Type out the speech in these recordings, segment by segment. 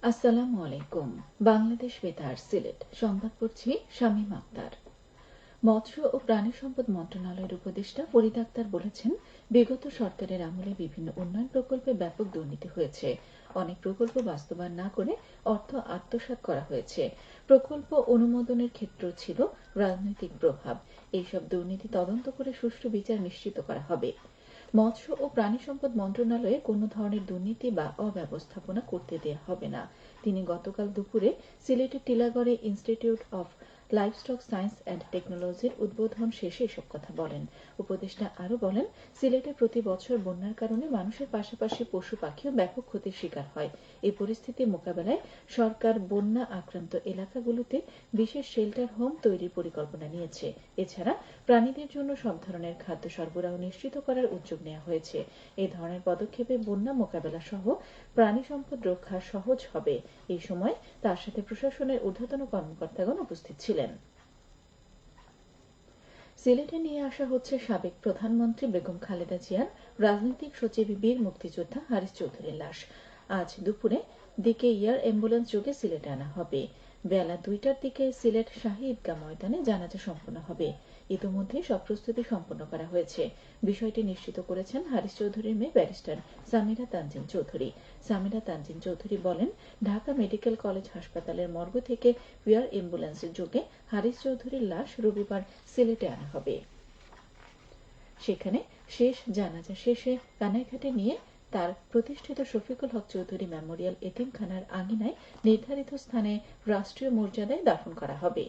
আসসালামু আলাইকুম। বাংলাদেশ বেতার সিলেট সংবাদ পড়ছি শামীম আক্তার। মৎস্য ও প্রাণী সম্পদ মন্ত্রণালয়ের উপদেষ্টা ফরিদ আক্তার বলেছেন, বিগত সরকারের আমলে বিভিন্ন উন্নয়ন প্রকল্পে ব্যাপক দুর্নীতি হয়েছে। অনেক প্রকল্প বাস্তবায়ন না করে অর্থ আত্মসাৎ করা হয়েছে। প্রকল্প অনুমোদনের ক্ষেত্রেও ছিল রাজনৈতিক প্রভাব। এইসব দুর্নীতি তদন্ত করে সুষ্ঠু বিচার নিশ্চিত করা হবে। মৎস্য ও প্রাণী সম্পদ মন্ত্রণালয়ে কোনো ধরনের দুর্নীতি বা অব্যবস্থাপনা করতে দেয়া হবে না। তিনি গতকাল দুপুরে সিলেটের টিলাগড়ে institute of livestock science and টেকনোলজির উদ্বোধন শেষে এসব কথা বলেন। উপদেষ্টা আরও বলেন, সিলেটে প্রতি বছর বন্যার কারণে মানুষের পাশাপাশি পশু পাখিও ব্যাপক ক্ষতির শিকার হয়। এই পরিস্থিতি মোকাবেলায় সরকার বন্যা আক্রান্ত এলাকাগুলোতে বিশেষ শেল্টার হোম তৈরির পরিকল্পনা নিয়েছে। এছাড়া প্রাণীদের জন্য সব ধরনের খাদ্য সরবরাহ নিশ্চিত করার উদ্যোগ নেওয়া হয়েছে। এই ধরনের পদক্ষেপে বন্যা মোকাবেলা সহ প্রাণী সম্পদ রক্ষা সহজ হবে। এই সময় তার সাথে প্রশাসনের ঊর্ধ্বতন কর্মকর্তাগণ উপস্থিত ছিলেন। সিলেটে নিয়ে আসা হচ্ছে সাবেক প্রধানমন্ত্রী বেগম খালেদা জিয়ার রাজনৈতিক সচিব বীর মুক্তিযোদ্ধা হারিস চৌধুরীর লাশ আজ দুপুরে দিকে এয়ার অ্যাম্বুলেন্স যোগে সিলেটে আনা হবে। বেলা 2টার দিকে সিলেট শাহী ঈদগাহ ময়দানে জানাজা সম্পন্ন হবে। ইতোমধ্যে সব প্রস্তুতি সম্পন্ন করা হয়েছে। বিষয়টি নিশ্চিত করেছেন হারিস চৌধুরীর মেয়ে ব্যারিস্টার সামিরা তানজিন চৌধুরী। সামিরা তানজিন চৌধুরী বলেন, ঢাকা মেডিকেল কলেজ হাসপাতালের মর্গ থেকে এয়ার অ্যাম্বুলেন্সের যোগে হারিস চৌধুরীর লাশ রবিবার সিলেটে আনা হবে। সেখানে শেষ জানাজা শেষে কানাইঘাটে নিয়ে তার প্রতিষ্ঠিত শফিকুল হক চৌধুরী মেমোরিয়াল এতিমখানার আঙিনায় নির্ধারিত স্থানে রাষ্ট্রীয় মর্যাদায় দাফন করা হবে।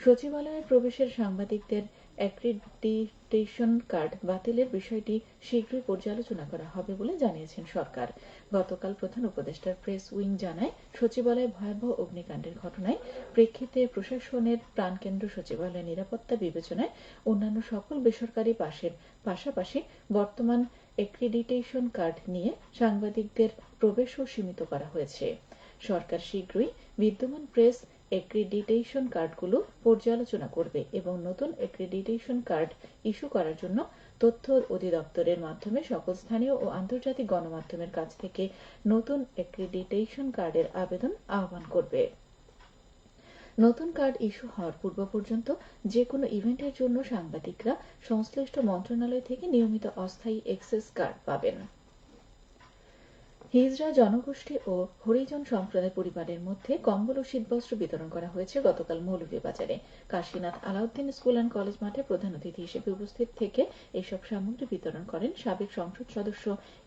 সচিবালয়ে প্রবেশের সাংবাদিকদের অ্যাক্রিডিটেশন কার্ড বাতিলের বিষয়টি শীঘ্রই পর্যালোচনা করা হবে বলে জানিয়েছেন সরকার। গতকাল প্রধান উপদেষ্টার প্রেস উইং জানায়, সচিবালয়ে ভয়াবহ অগ্নিকাণ্ডের ঘটনায় প্রেক্ষিতে প্রশাসনের প্রাণকেন্দ্র সচিবালয়ের নিরাপত্তা বিবেচনায় অন্যান্য সকল বেসরকারি পাশের পাশাপাশি বর্তমান অ্যাক্রিডিটেশন কার্ড নিয়ে সাংবাদিকদের প্রবেশও সীমিত করা হয়েছে। সরকার শীঘ্রই বিদ্যমান প্রেস অ্যাক্রিডিটেশন কার্ডগুলো পর্যালোচনা করবে এবং নতুন অ্যাক্রিডিটেশন কার্ড ইস্যু করার জন্য তথ্য অধিদপ্তরের মাধ্যমে সকল স্থানীয় ও আন্তর্জাতিক গণমাধ্যমের কাছ থেকে নতুন অ্যাক্রিডিটেশন কার্ডের আবেদন আহ্বান করবে। নতুন কার্ড ইস্যু হওয়ার পূর্ব পর্যন্ত যে কোনো ইভেন্টের জন্য সাংবাদিকরা সংশ্লিষ্ট মন্ত্রণালয় থেকে নিয়মিত অস্থায়ী অ্যাক্সেস কার্ড পাবেন। হিজড়া জনগোষ্ঠী ও হরিজন সম্প্রদায় পরিবারের মধ্যে কম্বল ও শীতবস্ত্র বিতরণ করা হয়েছে গতকাল মৌলভীবাজারে Kashinath Alauddin school and college মাঠে প্রধান অতিথি হিসেবে উপস্থিত থেকে এসব সামগ্রী বিতরণ করেন সাবেক সংসদ সদস্য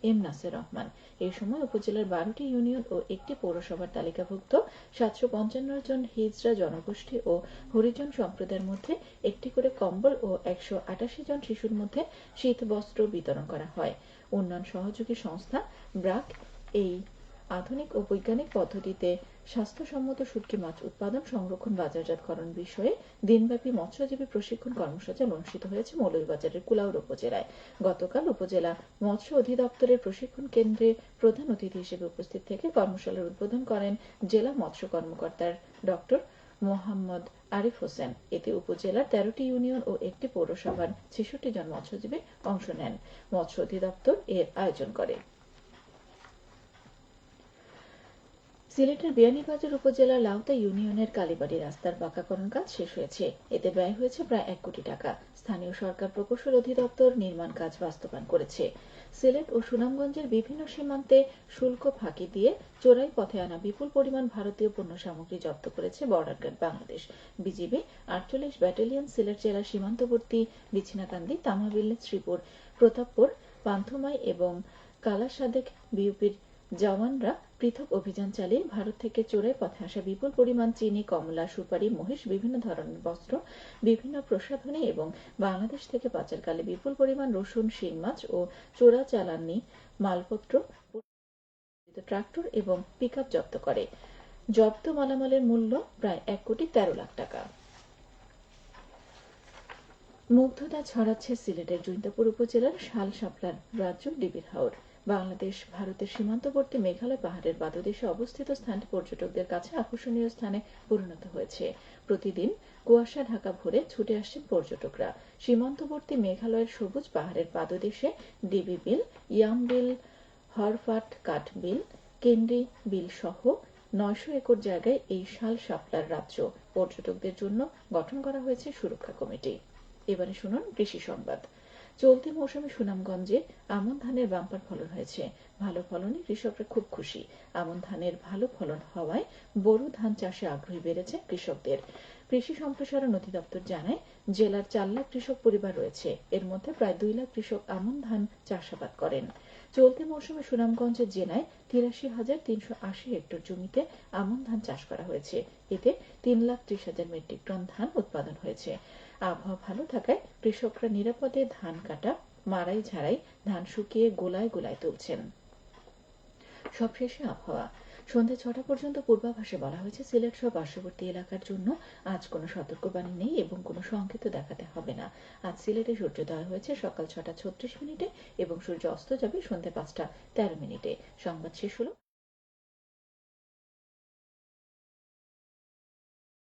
এম নাসির রহমান। এই সময় উপজেলার 12টি ইউনিয়ন ও একটি পৌরসভার তালিকাভুক্ত 755 জন হিজড়া জনগোষ্ঠী ও হরিজন সম্প্রদায়ের মধ্যে একটি করে কম্বল ও 188 জন শিশুর মধ্যে শীতবস্ত্র বিতরণ করা হয়। উন্নয়ন সহযোগী সংস্থা ব্রাক এই আধুনিক ও বৈজ্ঞানিক পদ্ধতিতে স্বাস্থ্যসম্মত শুটকি মাছ উৎপাদন, সংরক্ষণ, বাজারজাতকরণ বিষয়ে দিনব্যাপী মৎস্যজীবী প্রশিক্ষণ কর্মশালা অনুষ্ঠিত হয়েছে মৌলভীবাজারের কুলাউড়া উপজেলায়। গতকাল উপজেলা মৎস্য অধিদপ্তরের প্রশিক্ষণ কেন্দ্রে প্রধান অতিথি হিসেবে উপস্থিত থেকে কর্মশালার উদ্বোধন করেন জেলা মৎস্য কর্মকর্তা ডক্টর মোহাম্মদ আরিফ হোসেন। এতে উপজেলার 13টি ইউনিয়ন ও একটি পৌরসভার 66 জন মৎস্যজীবী অংশ নেন। মৎস্য অধিদপ্তর এর আয়োজন করে। সিলেটের বিয়ানীবাজার উপজেলার লাউতা ইউনিয়নের কালীবাড়ি রাস্তার পাকাকরণ কাজ শেষ হয়েছে। এতে ব্যয় হয়েছে প্রায় 1 কোটি টাকা। স্থানীয় সরকার প্রকৌশল অধিদপ্তর নির্মাণ কাজ বাস্তবায়ন করেছে। সিলেট ও সুনামগঞ্জের বিভিন্ন সীমান্তে শুল্ক ফাঁকি দিয়ে চোরাই পথে আনা বিপুল পরিমাণ ভারতীয় পণ্য সামগ্রী জব্দ করেছে border guard Bangladesh. BGB 48 battalion Sylhet জেলার সীমান্তবর্তী বিছনাকান্দি, তামাবিল, শ্রীপুর, প্রতাপপুর, পান্থমাই এবং কালাসাদেক বিউপির জওয়ানরা পৃথক অভিযান চালিয়ে ভারত থেকে চোরাই পথে আসা বিপুল পরিমাণ চিনি, কমলা, সুপারি, মহিষ, বিভিন্ন ধরনের বস্ত্র, বিভিন্ন প্রসাধনী এবং বাংলাদেশ থেকে পাচারকালে বিপুল পরিমাণ রসুন, শিং মাছ ও চোরাচালানি মালপত্র, ট্রাক্টর এবং পিকআপ জব্দ করে। জব্দ মালামালের মূল্য প্রায় 1,13,00,000 টাকা। মুগ্ধতা ছড়াচ্ছে সিলেটের জৈন্তাপুর উপজেলার শাল শাপলার রাজ্য ডিবির হাওর। বাংলাদেশ ভারতের সীমান্তবর্তী মেঘালয় পাহাড়ের পাদদেশে অবস্থিত স্থানটি পর্যটকদের কাছে আকর্ষণীয় স্থানে পরিণত হয়েছে। প্রতিদিন কুয়াশা ঢাকা ভোরে ছুটে আসছেন পর্যটকরা। সীমান্তবর্তী মেঘালয়ের সবুজ পাহাড়ের পাদদেশে ডিবি বিল, ইয়াম বিল, হরফাট কাঠ বিল, কেন্দ্রি বিল সহ 900 একর জায়গায় এই শাল শাপলার রাজ্য পর্যটকদের জন্য গঠন করা হয়েছে সুরক্ষা কমিটি। এবারে শুনুন কৃষি সংবাদ। চলতি মৌসুমে সুনামগঞ্জে আমন ধানের বাম্পার ফলন হয়েছে। ভালো ফলনে কৃষকরা খুব খুশি। আমন ধানের ভালো ফলন হওয়ায় বোরো ধান চাষে আগ্রহী বেড়েছে কৃষকদের। কৃষি সম্প্রসারণ অধিদপ্তর জানায়, জেলার 4 লাখ কৃষক পরিবার রয়েছে। এর মধ্যে প্রায় 2 লাখ কৃষক আমন ধান চাষাবাদ করেন। চলতি মৌসুমে সুনামগঞ্জ জেলায় 83,380 হেক্টর জমিতে আমন ধান চাষ করা হয়েছে। এতে 3,30,000 মেট্রিক টন ধান উৎপাদন হয়েছে। আবহাওয়া ভালো থাকায় কৃষকরা নিরাপদে ধান কাটা, মাড়াই ঝাড়াই, ধান শুকিয়ে গোলায় গোলায় তুলছেন। সবশেষে আবহাওয়া। সন্ধ্যা 6টা পর্যন্ত পূর্বাভাসে বলা হয়েছে, সিলেট সহ পার্শ্ববর্তী এলাকার জন্য আজ কোনো সতর্কবাণী নেই এবং কোনো সংকেত দেখাতে হবে না। আজ সিলেটে সূর্যোদয় হয়েছে সকাল 6টা 36 মিনিটে এবং সূর্য অস্ত যাবে সন্ধ্যা 5টা 13 মিনিটে। সংবাদ শেষ হলো।